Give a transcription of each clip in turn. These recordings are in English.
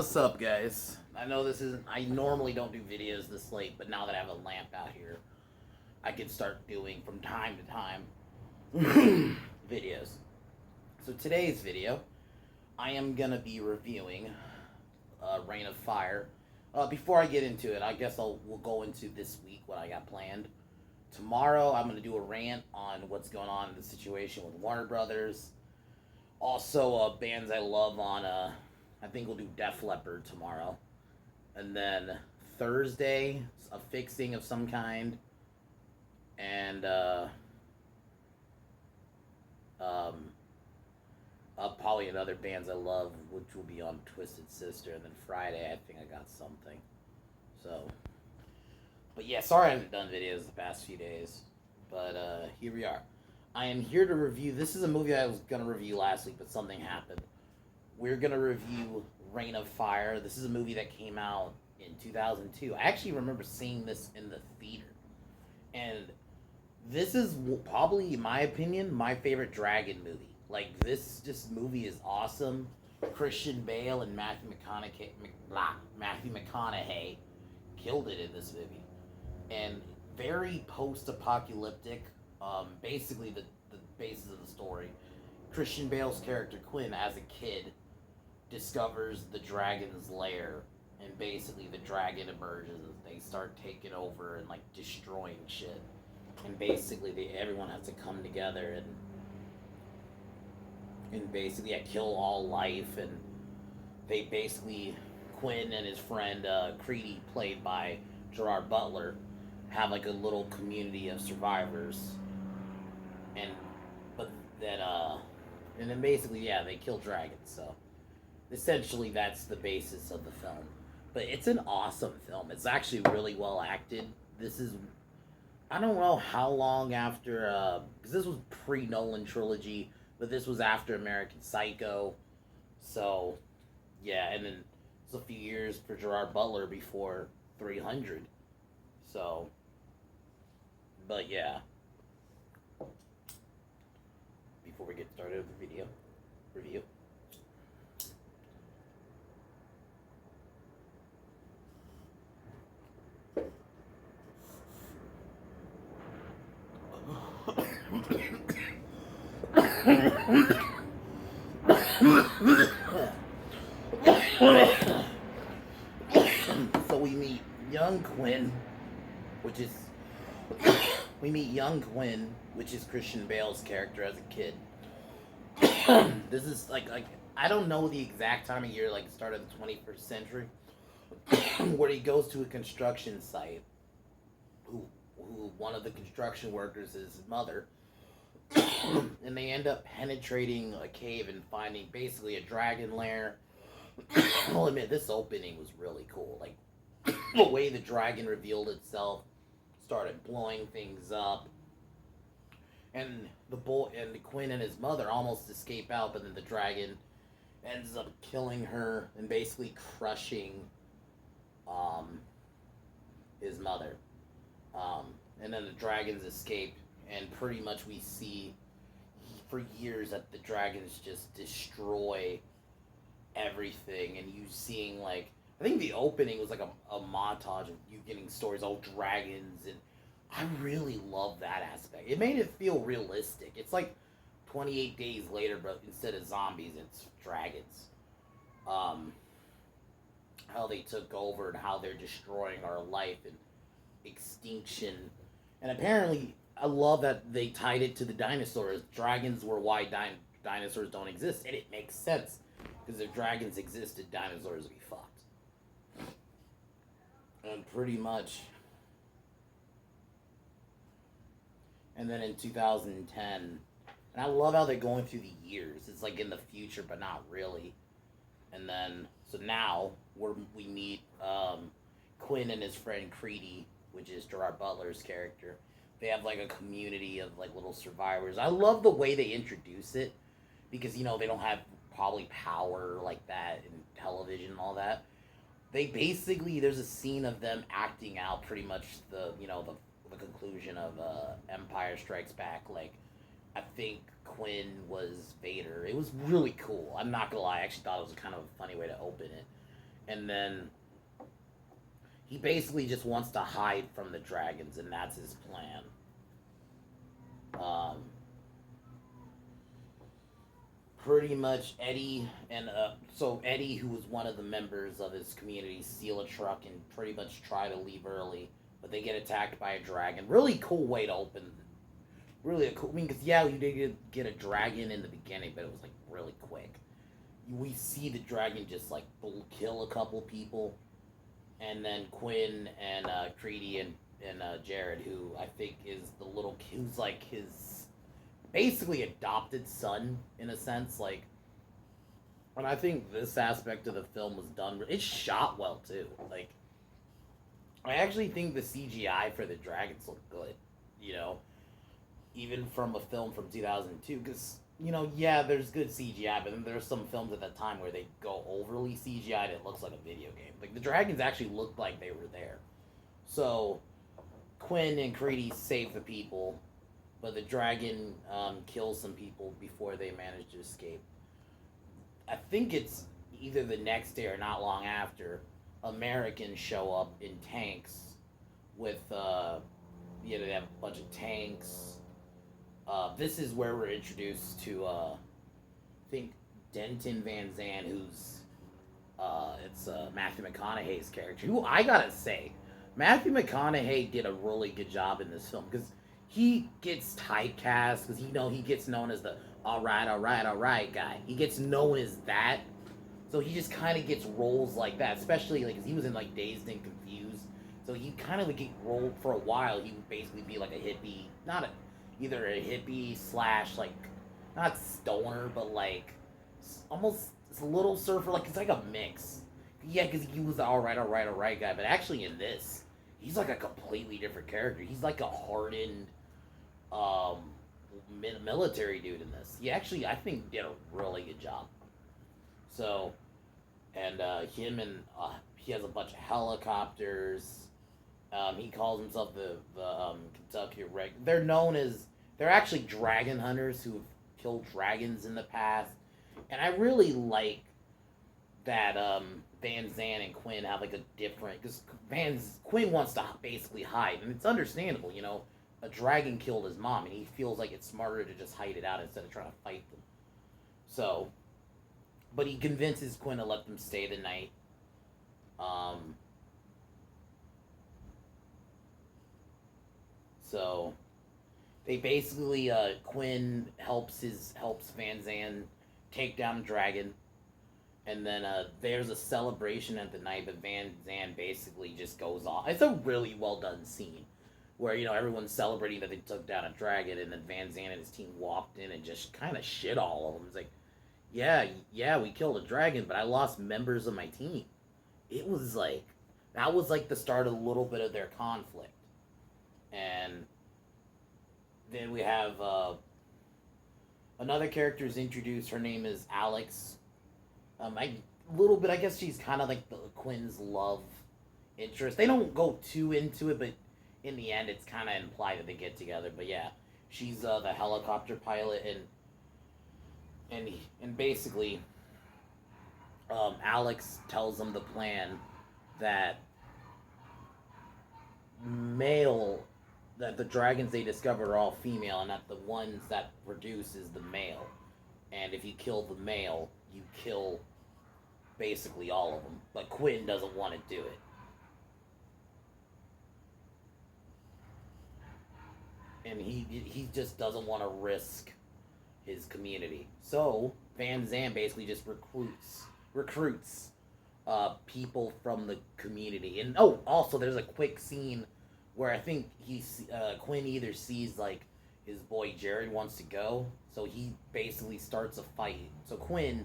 What's up, guys? I know this isn't. I normally don't do videos this late, but now that I have a lamp out here, I can start doing from time to time videos. So today's video, I am gonna be reviewing Reign of Fire. Before I get into it, I guess we'll go into this week what I got planned. Tomorrow, I'm gonna do a rant on what's going on in the situation with Warner Brothers. Also, bands I love on. I think we'll do Def Leppard tomorrow, and then Thursday a fixing of some kind, and um, probably another bands I love, which will be on Twisted Sister, and then Friday I think I got something. So, but yeah, sorry I haven't done videos the past few days, but here we are. I am here to review. This is a movie I was gonna review last week, but something happened. We're gonna review Reign of Fire. This is a movie that came out in 2002. I actually remember seeing this in the theater, and this is probably, in my opinion, my favorite Dragon movie. Like, this just movie is awesome. Christian Bale and Matthew McConaughey killed it in this movie, and very post-apocalyptic. Basically, the basis of the story. Christian Bale's character Quinn, as a kid, discovers the dragon's lair, and basically the dragon emerges. They start taking over and like destroying shit, and basically everyone has to come together and basically kill all life. And they basically, Quinn and his friend Creedy, played by Gerard Butler, have like a little community of survivors, and but then and then basically, yeah, they kill dragons. So essentially that's the basis of the film. But it's an awesome film. It's actually really well acted. This is, I don't know how long after, because this was pre-Nolan trilogy, but this was after American Psycho. So yeah, and then it's a few years for Gerard Butler before 300. So, but yeah, before we get started with the video review, so we meet young Quinn, which is which is Christian Bale's character as a kid. This is like I don't know the exact time of year, like start of the 21st century, where he goes to a construction site. Who one of the construction workers is his mother, and they end up penetrating a cave and finding basically a dragon lair. I'll admit, this opening was really cool. Like, the way the dragon revealed itself, started blowing things up, and the Quinn and his mother almost escape out, but then the dragon ends up killing her and basically crushing his mother. And then the dragons escape, and pretty much we see for years that the dragons just destroy everything, and you seeing, like, I think the opening was like a montage of you getting stories, all dragons, and I really love that aspect. It made it feel realistic. It's like 28 Days Later, but instead of zombies, it's dragons. How they took over and how they're destroying our life and extinction. And apparently, I love that they tied it to the dinosaurs. Dragons were why dinosaurs don't exist, and it makes sense. Because if dragons existed, dinosaurs would be fucked. And pretty much. And then in 2010, and I love how they're going through the years. It's like in the future, but not really. And then, so now we meet Quinn and his friend Creedy, which is Gerard Butler's character. They have like a community of like little survivors. I love the way they introduce it, because they don't have probably power like that in television and all that. They basically, there's a scene of them acting out pretty much the conclusion of Empire Strikes Back. Like, I think Quinn was Vader. It was really cool. I'm not gonna lie, I actually thought it was kind of a funny way to open it, and then he basically just wants to hide from the dragons, and that's his plan. Um, Pretty much Eddie and so Eddie, who was one of the members of his community, steal a truck and pretty much try to leave early, but they get attacked by a dragon. Really cool way to open. Really a cool. I mean, because yeah, you did get a dragon in the beginning, but it was like really quick. We see the dragon just like kill a couple people, and then Quinn and Creedy and Jared, who I think is the little who's like his basically adopted son in a sense, like. And I think this aspect of the film was done. It's shot well too. Like, I actually think the CGI for the dragons look good. You know, even from a film from 2002, because yeah, there's good CGI, but then there's some films at that time where they go overly CGI and it looks like a video game. Like the dragons actually looked like they were there. So Quinn and Creedy save the people, but the dragon kills some people before they manage to escape. I think it's either the next day or not long after. Americans show up in tanks with they have a bunch of tanks. This is where we're introduced to I think Denton Van Zandt, who's it's Matthew McConaughey's character. Who I gotta say, Matthew McConaughey did a really good job in this film because he gets typecast because he gets known as the all right guy. He gets known as that, so he just kind of gets roles like that, especially like because he was in like Dazed and Confused. So he kind of like get rolled for a while. He would basically be like a hippie, not a either a hippie slash like not stoner, but like almost it's a little surfer. Like it's like a mix. Yeah, because he was the all right guy, but actually in this, he's like a completely different character. He's like a hardened um, military dude in this. He actually, I think, did a really good job. So, and him and he has a bunch of helicopters. He calls himself the Kentucky Red. They're known as they're actually dragon hunters who have killed dragons in the past, and I really like that Van Zandt and Quinn have like a different because Quinn wants to basically hide, and it's understandable. A dragon killed his mom, and he feels like it's smarter to just hide it out instead of trying to fight them. So, but he convinces Quinn to let them stay the night. Um, so they basically Quinn helps Van Zandt take down the dragon, and then there's a celebration at the night, but Van Zandt basically just goes off. It's a really well done scene where everyone's celebrating that they took down a dragon, and then Van Zandt and his team walked in and just kind of shit all of them. It's like, yeah, we killed a dragon, but I lost members of my team. It was like that was like the start of a little bit of their conflict, and then we have another character is introduced. Her name is Alex. I guess she's kind of like the Quinn's love interest. They don't go too into it, but in the end, it's kind of implied that they get together. But yeah, she's the helicopter pilot, and basically, Alex tells them the plan that male that the dragons they discovered are all female, and that the ones that produce is the male. And if you kill the male, you kill basically all of them. But Quinn doesn't want to do it. And he just doesn't want to risk his community. So Van Zandt basically just recruits people from the community. And also there's a quick scene where I think Quinn either sees like his boy Jared wants to go, so he basically starts a fight. So Quinn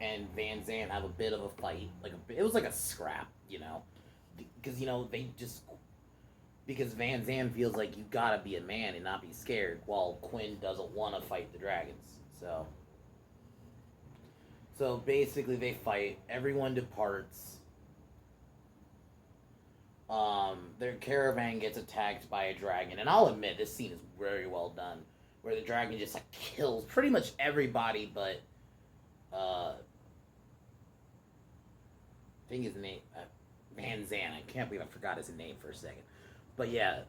and Van Zandt have a bit of a fight, it was like a scrap, because they just because Van Zandt feels like you gotta be a man and not be scared, while Quinn doesn't want to fight the dragons. So basically they fight. Everyone departs. Their caravan gets attacked by a dragon, and I'll admit this scene is very well done, where the dragon just like kills pretty much everybody, but I think his name Van Zan. I can't believe I forgot his name for a second. But yeah,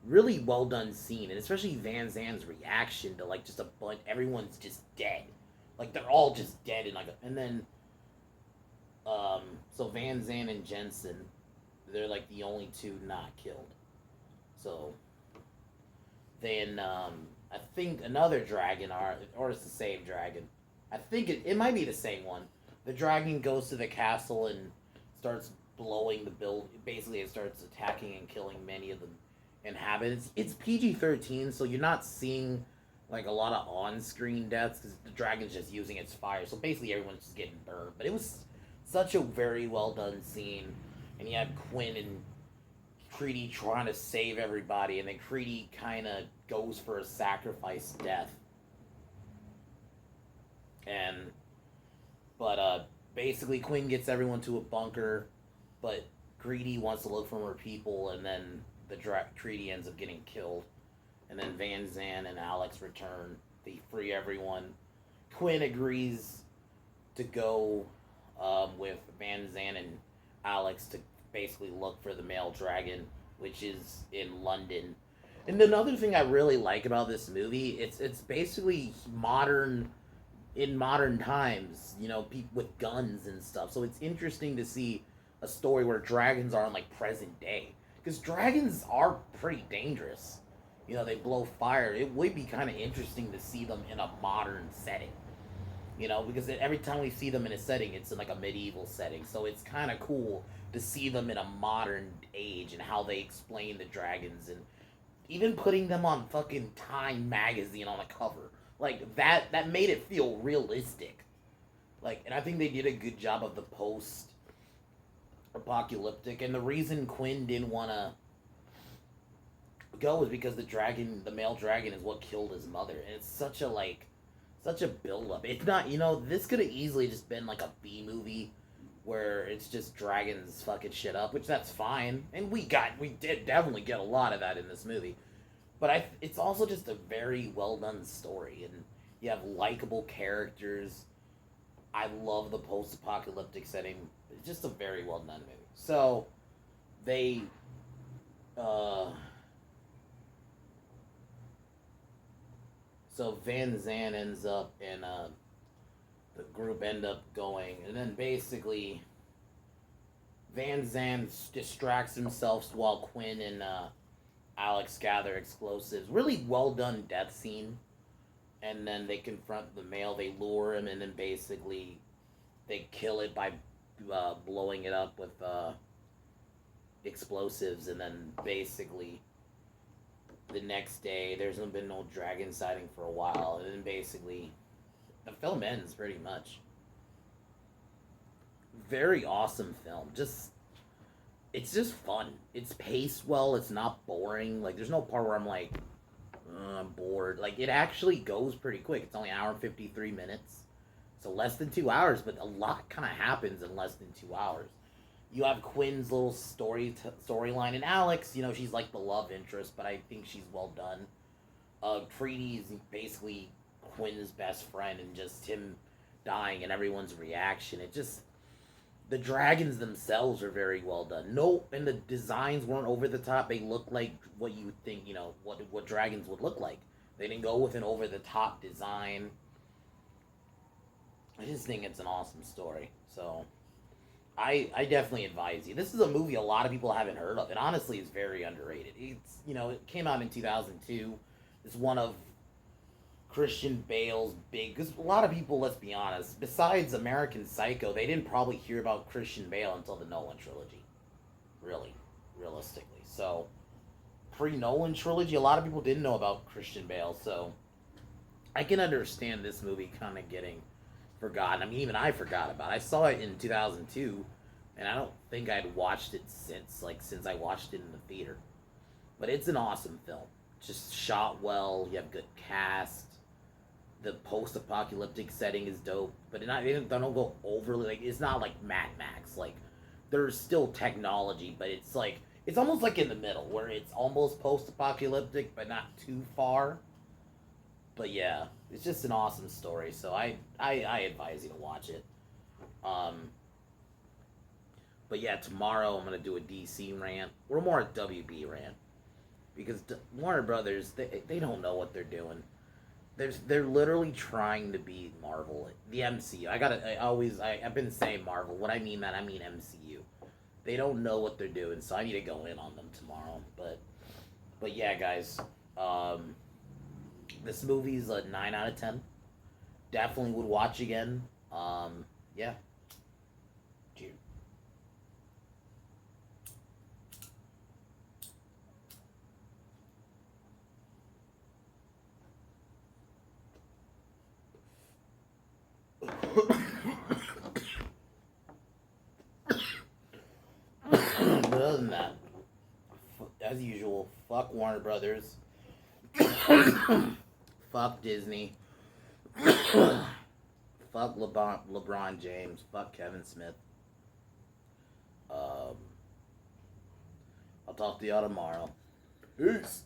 really well done scene, and especially Van Zan's reaction to like just a bunch. Everyone's just dead, like they're all just dead, and and then um, so Van Zan and Jensen, they're like the only two not killed. So then I think another dragon, or it's the same dragon. I think it might be the same one. The dragon goes to the castle and starts blowing the build. Basically, it starts attacking and killing many of the inhabitants. It's PG-13, so you're not seeing like a lot of on-screen deaths because the dragon's just using its fire. So basically, everyone's just getting burned. But it was such a very well done scene, and you had Quinn and Creedy trying to save everybody, and then Creedy kind of goes for a sacrifice death. And basically Quinn gets everyone to a bunker, but Greedy wants to look for more people, and then Creedy ends up getting killed. And then Van Zan and Alex return. They free everyone. Quinn agrees to go with Van Zan and Alex to basically look for the male dragon, which is in London. And another thing I really like about this movie, it's basically modern in modern times, you know, people with guns and stuff. So it's interesting to see a story where dragons are in like present day, because dragons are pretty dangerous. You know, they blow fire. It would be kind of interesting to see them in a modern setting. You know, because every time we see them in a setting, it's in like a medieval setting. So it's kind of cool to see them in a modern age and how they explain the dragons, and even putting them on fucking Time magazine on a cover. Like that made it feel realistic. Like, and I think they did a good job of the post apocalyptic. And the reason Quinn didn't want to go is because the male dragon, is what killed his mother. And it's such a build up. It's not, you know, this could have easily just been like a B movie where it's just dragons fucking shit up, which that's fine. And we did definitely get a lot of that in this movie. But it's also just a very well done story, and you have likable characters. I love the post apocalyptic setting. It's just a very well done movie. So they, uh, so Van Zan ends up in the group end up going, and then basically Van Zan distracts himself while Quinn and Alex gather explosives. Really well done death scene. And then they confront the male. They lure him, and then basically they kill it by blowing it up with explosives. And then basically the next day, there's been no dragon sighting for a while. And then basically the film ends pretty much. Very awesome film. It's just fun. It's paced well. It's not boring. Like, there's no part where I'm like, I'm bored. Like, it actually goes pretty quick. It's only an hour and 53 minutes. So less than 2 hours, but a lot kind of happens in less than 2 hours. You have Quinn's little storyline, and Alex, you know, she's like the love interest, but I think she's well done. Creedy is basically Quinn's best friend, and just him dying and everyone's reaction. The dragons themselves are very well done. No, and the designs weren't over the top. They looked like what you would think, you know, what dragons would look like. They didn't go with an over the top design. I just think it's an awesome story. So I definitely advise you. This is a movie a lot of people haven't heard of. It honestly is very underrated. It's, you know, it came out in 2002. It's one of Christian Bale's big, because a lot of people, let's be honest, besides American Psycho, they didn't probably hear about Christian Bale until the Nolan trilogy. Really, realistically. So, pre-Nolan trilogy, a lot of people didn't know about Christian Bale, so I can understand this movie kind of getting forgotten. I mean, even I forgot about it. I saw it in 2002, and I don't think I'd watched it since I watched it in the theater. But it's an awesome film. Just shot well, you have good cast, the post-apocalyptic setting is dope, but they don't go overly, like, it's not like Mad Max. Like, there's still technology, but it's almost like in the middle, where it's almost post-apocalyptic, but not too far. But yeah, it's just an awesome story, so I advise you to watch it. Um, But yeah, tomorrow I'm gonna do a DC rant, or more a WB rant, because Warner Brothers they don't know what they're doing. They're literally trying to be Marvel, the MCU. I've been saying Marvel. What I mean that I mean MCU. They don't know what they're doing, so I need to go in on them tomorrow. But yeah, guys, um, this movie's a 9 out of 10. Definitely would watch again. Yeah. Cheers. But other than that, as usual, fuck Warner Brothers, fuck Disney, fuck LeBron James, fuck Kevin Smith. Um, I'll talk to y'all tomorrow. Peace.